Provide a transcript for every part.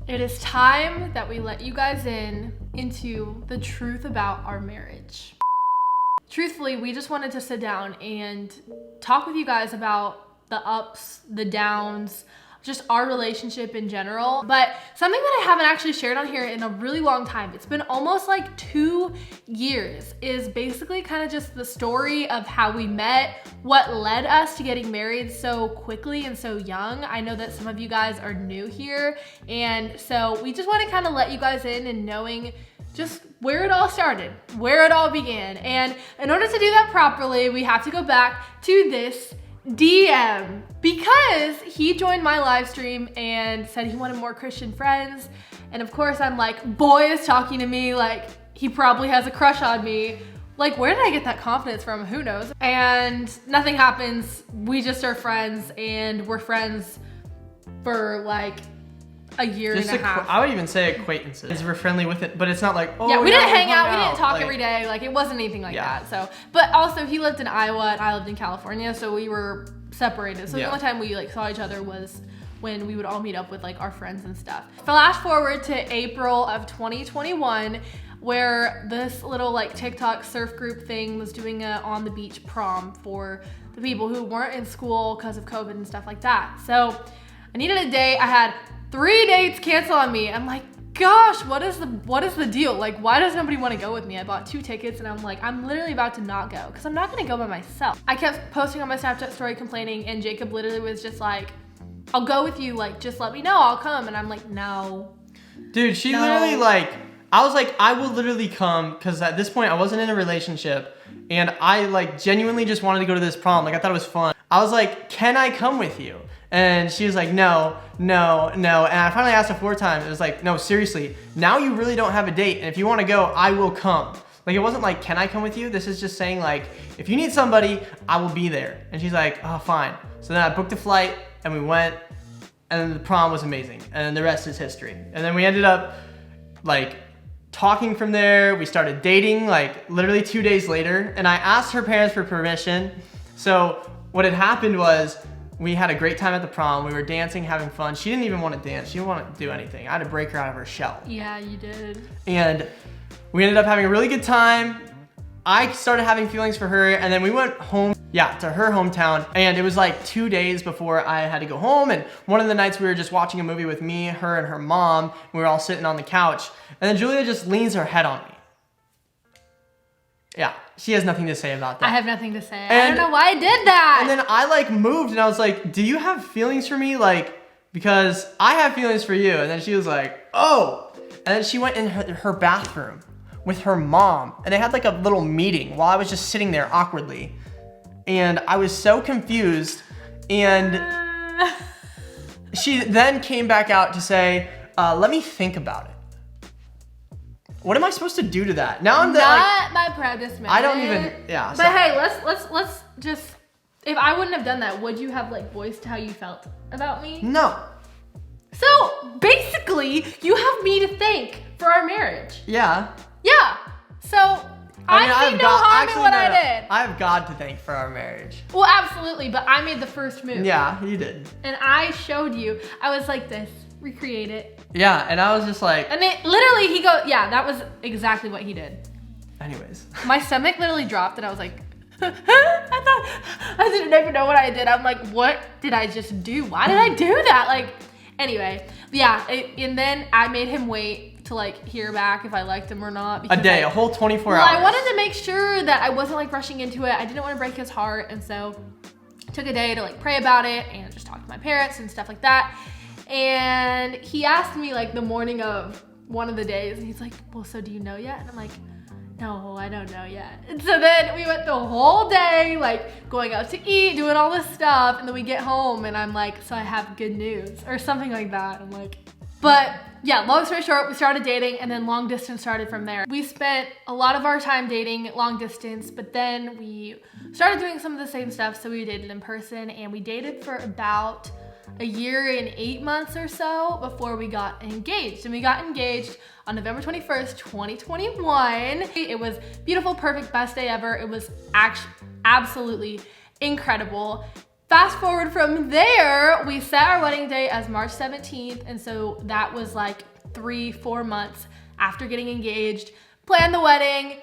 It is time that we let you guys into the truth about our marriage. Truthfully, we just wanted to sit down and talk with you guys about the ups, the downs, just our relationship in general. But something that I haven't actually shared on here in a really long time, it's been almost like 2 years, is basically kind of just the story of how we met, what led us to getting married so quickly and so young. I know that some of you guys are new here, and so we just want to kind of let you guys in and knowing just where it all started, where it all began. And in order to do that properly, we have to go back to this DM, because he joined my live stream and said he wanted more Christian friends. And of course I'm like, boy is talking to me like he probably has a crush on me. Like, where did I get that confidence from? Who knows? And nothing happens. We just are friends, and we're friends for like a year and a half. I would even say acquaintances. We're friendly with it, but it's not like, oh yeah, we didn't hang out, we didn't talk like, every day. Like, it wasn't anything like that. So, but also he lived in Iowa and I lived in California, so we were separated. So the only time we like saw each other was when we would all meet up with like our friends and stuff. Flash forward to April of 2021, where this little like TikTok surf group thing was doing a on the beach prom for the people who weren't in school because of COVID and stuff like that. So I needed a date. I had 3 dates cancel on me. I'm like, gosh, what is the deal? Like, why does nobody want to go with me? I bought 2 tickets and I'm like, I'm literally about to not go because I'm not gonna go by myself. I kept posting on my Snapchat story complaining, and Jacob literally was just like, I'll go with you, like, just let me know, I'll come. And I'm like, no. Dude, she literally like, I was like, I will literally come, because at this point I wasn't in a relationship and I like genuinely just wanted to go to this prom. Like, I thought it was fun. I was like, can I come with you? And she was like, no. And I finally asked her 4 times. It was like, no, seriously, now you really don't have a date. And if you want to go, I will come. Like, it wasn't like, can I come with you? This is just saying like, if you need somebody, I will be there. And she's like, oh, fine. So then I booked a flight and we went, and the prom was amazing. And the rest is history. And then we ended up like talking from there. We started dating like literally 2 days later. And I asked her parents for permission. So what had happened was, we had a great time at the prom. We were dancing, having fun. She didn't even want to dance. She didn't want to do anything. I had to break her out of her shell. Yeah, you did. And we ended up having a really good time. I started having feelings for her, and then we went home, to her hometown. And it was like 2 days before I had to go home. And one of the nights we were just watching a movie with me, her, and her mom. We were all sitting on the couch. And then Julia just leans her head on me. Yeah, she has nothing to say about that. I have nothing to say. I don't know why I did that. And then I like moved and I was like, do you have feelings for me? Like, because I have feelings for you. And then she was like, oh. And then she went in her bathroom with her mom, and they had like a little meeting while I was just sitting there awkwardly. And I was so confused. And she then came back out to say, let me think about it. What am I supposed to do to that? Now I'm not my proudest moment. I don't even, yeah. But hey, let's just, if I wouldn't have done that, would you have like voiced how you felt about me? No. So basically, you have me to thank for our marriage. Yeah. Yeah. So I see no harm in what I did. I have God to thank for our marriage. Well, absolutely, but I made the first move. Yeah, you did. And I showed you. I was like this. Recreate it. Yeah, and I was just like... And it literally, he goes, yeah, that was exactly what he did. Anyways. My stomach literally dropped and I was like, I didn't even know what I did. I'm like, what did I just do? Why did I do that? Like, anyway, yeah, and then I made him wait to like hear back if I liked him or not. A whole 24 hours. I wanted to make sure that I wasn't like rushing into it. I didn't want to break his heart, and so took a day to like pray about it and just talk to my parents and stuff like that. And he asked me like the morning of one of the days, and he's like, well, so do you know yet? And I'm like, no, I don't know yet. And so then we went the whole day like going out to eat, doing all this stuff, and then we get home and I'm like, so I have good news or something like that. I'm like, but yeah, long story short, we started dating, and then long distance started from there. We spent a lot of our time dating long distance, but then we started doing some of the same stuff. So we dated in person, and we dated for about a year and 8 months or so before we got engaged. And we got engaged on November 21st, 2021. It was beautiful, perfect, best day ever. It was actually absolutely incredible. Fast forward from there, we set our wedding date as March 17th. And so that was like 3-4 months after getting engaged. Planned the wedding,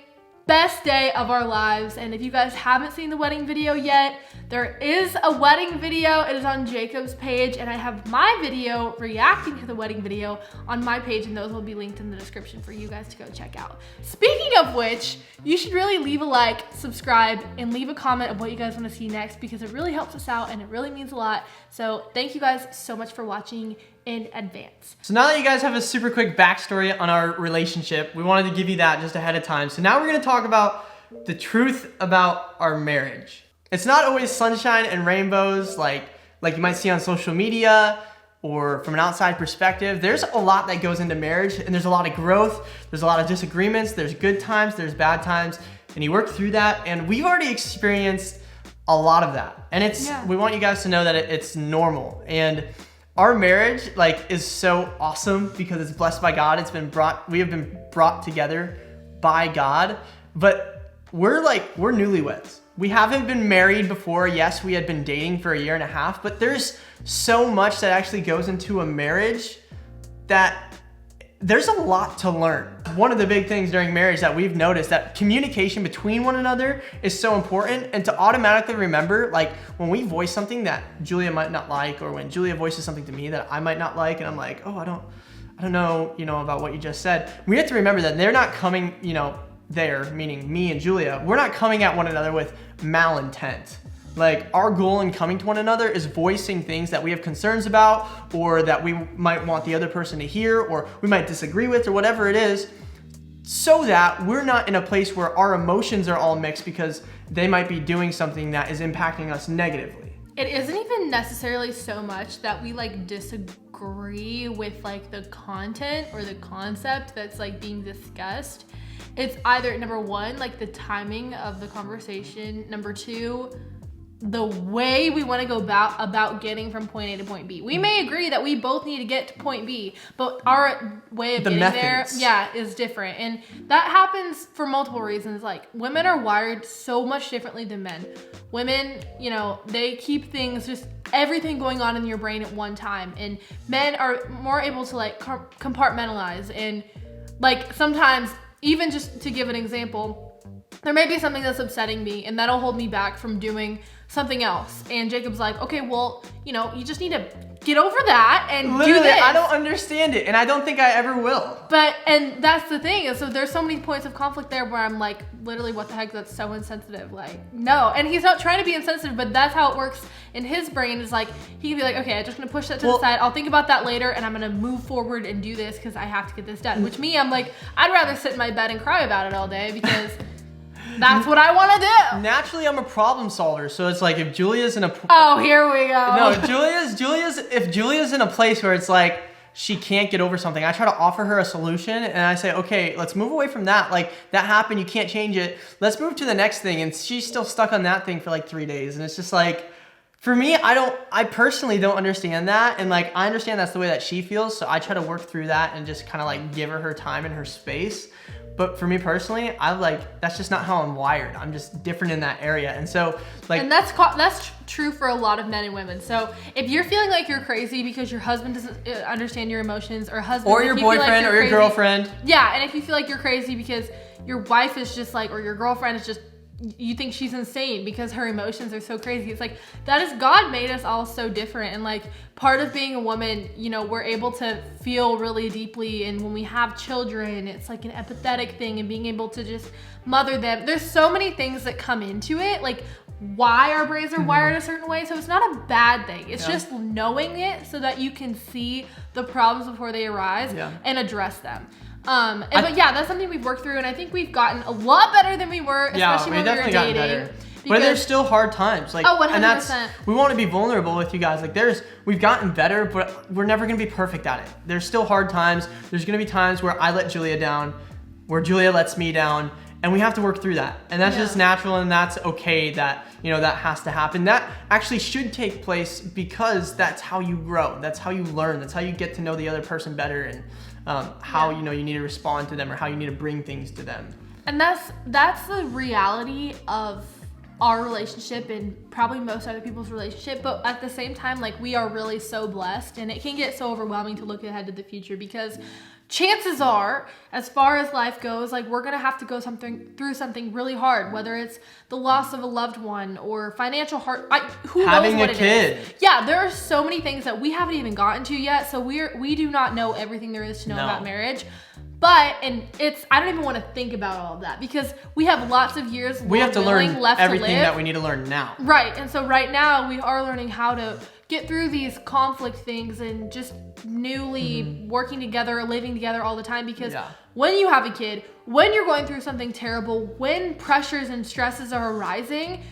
best day of our lives. And if you guys haven't seen the wedding video yet, there is a wedding video. It is on Jacob's page, and I have my video reacting to the wedding video on my page, and those will be linked in the description for you guys to go check out. Speaking of which, you should really leave a like, subscribe, and leave a comment of what you guys want to see next, because it really helps us out and it really means a lot. So thank you guys so much for watching in advance. So now that you guys have a super quick backstory on our relationship, we wanted to give you that just ahead of time. So now we're gonna talk about the truth about our marriage. It's not always sunshine and rainbows like you might see on social media or from an outside perspective. There's a lot that goes into marriage, and there's a lot of growth, there's a lot of disagreements, there's good times, there's bad times, and you work through that, and we've already experienced a lot of that. And we want you guys to know that it's normal. And our marriage is so awesome because it's blessed by God. We have been brought together by God, but we're newlyweds. We haven't been married before. Yes, we had been dating for 1.5 years, but there's so much that actually goes into a marriage that there's a lot to learn. One of the big things during marriage that we've noticed, that communication between one another is so important, and to automatically remember, when we voice something that Julia might not like, or when Julia voices something to me that I might not like, and I'm like, oh, I don't know, about what you just said. We have to remember that they're not coming, there, meaning me and Julia, we're not coming at one another with malintent. Our goal in coming to one another is voicing things that we have concerns about, or that we might want the other person to hear, or we might disagree with, or whatever it is, so that we're not in a place where our emotions are all mixed because they might be doing something that is impacting us negatively. It isn't even necessarily so much that we disagree with the content or the concept that's being discussed. It's either number one, the timing of the conversation. Number two, the way we want to go about getting from point A to point B. We may agree that we both need to get to point B, but our way of getting there, is different. And that happens for multiple reasons. Women are wired so much differently than men. Women, they keep things, just everything going on in your brain at one time. And men are more able to compartmentalize. And sometimes, even just to give an example, there may be something that's upsetting me, and that'll hold me back from doing something else. And Jacob's like, okay, well, you just need to get over that and do this. I don't understand it, and I don't think I ever will. And that's the thing, is so there's so many points of conflict there where I'm literally, what the heck, that's so insensitive. No. And he's not trying to be insensitive, but that's how it works in his brain, is he can be okay, I'm just gonna push that to the side. I'll think about that later, and I'm gonna move forward and do this because I have to get this done. Which me, I'm I'd rather sit in my bed and cry about it all day, because that's what I want to do. Naturally, I'm a problem solver, so it's if Julia's in a... Oh, here we go. No, if Julia's in a place where it's she can't get over something, I try to offer her a solution, and I say, okay, let's move away from that. That happened, you can't change it. Let's move to the next thing. And she's still stuck on that thing for 3 days. And it's just for me, I personally don't understand that. And I understand that's the way that she feels, so I try to work through that and just kind of give her time and her space. But for me personally, that's just not how I'm wired. I'm just different in that area. And so and that's true for a lot of men and women. So if you're feeling you're crazy because your husband doesn't understand your emotions, or your boyfriend or your girlfriend. Yeah, and if you feel you're crazy because your wife is just or your girlfriend is just, you think she's insane because her emotions are so crazy. It's that is, God made us all so different. And part of being a woman, we're able to feel really deeply. And when we have children, it's an empathetic thing, and being able to just mother them. There's so many things that come into it, why our brains are wired a certain way. So it's not a bad thing. It's just knowing it so that you can see the problems before they arise and address them. But that's something we've worked through, and I think we've gotten a lot better than we were, especially when we were dating. But there's still hard times. 100%. And we want to be vulnerable with you guys. We've gotten better, but we're never gonna be perfect at it. There's still hard times. There's gonna be times where I let Julia down, where Julia lets me down, and we have to work through that. And that's just natural, and that's okay that, that has to happen. That actually should take place, because that's how you grow. That's how you learn. That's how you get to know the other person better, and how you need to respond to them, or how you need to bring things to them. And that's the reality of our relationship and probably most other people's relationship, but at the same time, like, we are really so blessed, and it can get so overwhelming to look ahead to the future because chances are, as far as life goes, like, we're gonna have to go through something really hard, whether it's the loss of a loved one or financial who having knows what a kid. It is. Yeah, there are so many things that we haven't even gotten to yet, so we do not know everything there is to know about marriage. But, and I don't even want to think about all of that because we have lots of years we have to learn left everything to live. that we need to learn now. Right, and so right now we are learning how to get through these conflict things and just newly working together, living together all the time because when you have a kid, when you're going through something terrible, when pressures and stresses are arising,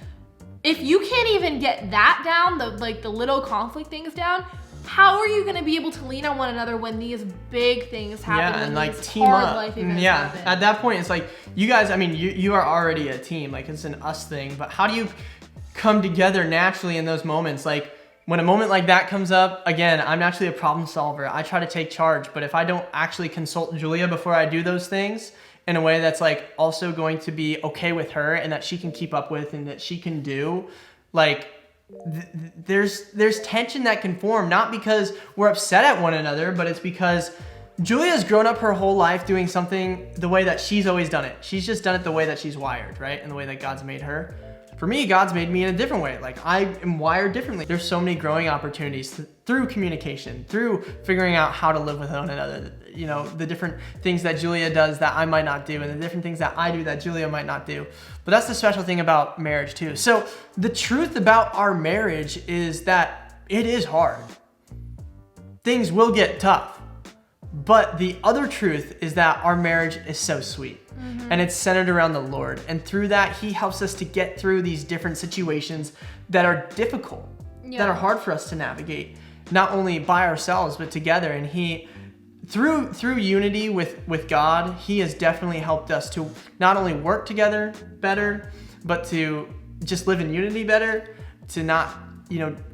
if you can't even get that down, the little conflict things down, how are you going to be able to lean on one another when these big things happen? Yeah, and when like these team hard up. life events Yeah, happen? at that point, it's like you guys. I mean, you are already a team. Like it's an us thing. But how do you come together naturally in those moments? Like when a moment like that comes up, again, I'm naturally a problem solver. I try to take charge. But if I don't actually consult Julia before I do those things in a way that's like also going to be okay with her and that she can keep up with and that she can do, like. There's tension that can form, not because we're upset at one another, but it's because Julia's grown up her whole life doing something the way that she's always done it. She's just done it the way that she's wired, right? And the way that God's made her. For me, God's made me in a different way. Like I am wired differently. There's so many growing opportunities through communication, through figuring out how to live with one another. You know, the different things that Julia does that I might not do and the different things that I do that Julia might not do. But that's the special thing about marriage too. So the truth about our marriage is that it is hard. Things will get tough. But the other truth is that our marriage is so sweet. And it's centered around the Lord. And through that, He helps us to get through these different situations that are difficult, that are hard for us to navigate, not only by ourselves, but together. And He, through unity with God, He has definitely helped us to not only work together better, but to just live in unity better, to not,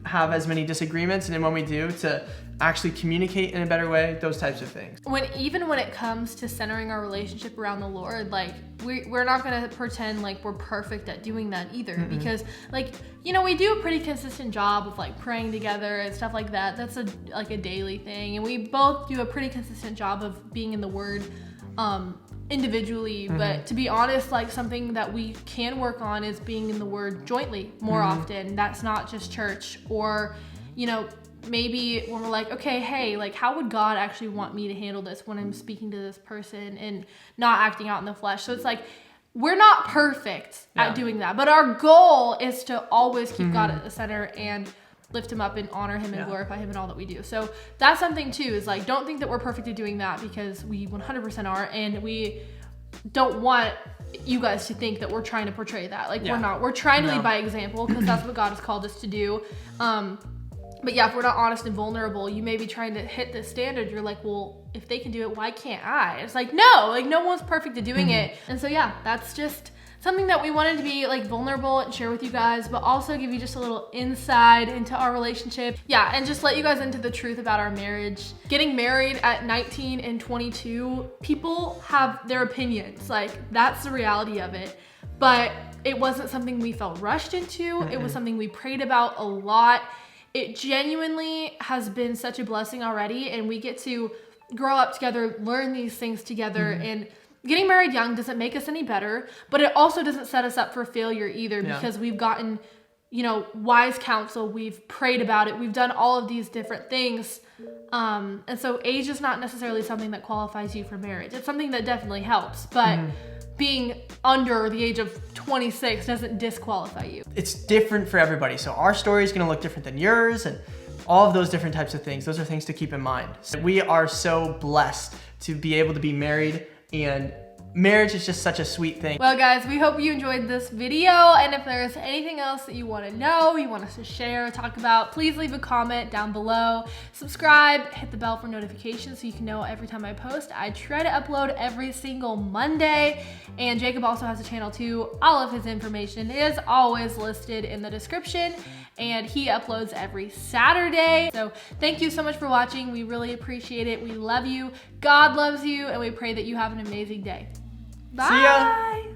have as many disagreements. And then when we do, to actually communicate in a better way, those types of things. Even when it comes to centering our relationship around the Lord, like we're not gonna pretend like we're perfect at doing that either, because we do a pretty consistent job of like praying together and stuff like that. That's a daily thing, and we both do a pretty consistent job of being in the Word individually. But to be honest, like something that we can work on is being in the Word jointly more often. That's not just church, or maybe when we're like, okay, hey, like how would God actually want me to handle this when I'm speaking to this person and not acting out in the flesh? So it's like, we're not perfect at doing that, but our goal is to always keep God at the center and lift Him up and honor Him and glorify Him in all that we do. So that's something too, is like, don't think that we're perfect at doing that, because we 100% are, and we don't want you guys to think that we're trying to portray that. Like we're not. We're trying to lead by example, because that's what God has called us to do. But yeah, if we're not honest and vulnerable, you may be trying to hit this standard. You're like, well, if they can do it, why can't I? It's like, no one's perfect at doing it. And so yeah, that's just something that we wanted to be like vulnerable and share with you guys, but also give you just a little insight into our relationship. Yeah, and just let you guys into the truth about our marriage. Getting married at 19 and 22, people have their opinions. Like that's the reality of it. But it wasn't something we felt rushed into. It was something we prayed about a lot. It genuinely has been such a blessing already, and we get to grow up together, learn these things together, and getting married young doesn't make us any better, but it also doesn't set us up for failure either, because we've gotten, wise counsel, we've prayed about it, we've done all of these different things, and so age is not necessarily something that qualifies you for marriage. It's something that definitely helps, but being under the age of 26 doesn't disqualify you. It's different for everybody. So our story is going to look different than yours, and all of those different types of things. Those are things to keep in mind. So we are so blessed to be able to be married, and marriage is just such a sweet thing. Well guys, we hope you enjoyed this video, and if there's anything else that you want to know, you want us to share or talk about, please leave a comment down below. Subscribe, hit the bell for notifications so you can know every time I post. I try to upload every single Monday, and Jacob also has a channel too. All of his information is always listed in the description, and he uploads every Saturday. So thank you so much for watching. We really appreciate it. We love you. God loves you, and we pray that you have an amazing day. Bye. See ya.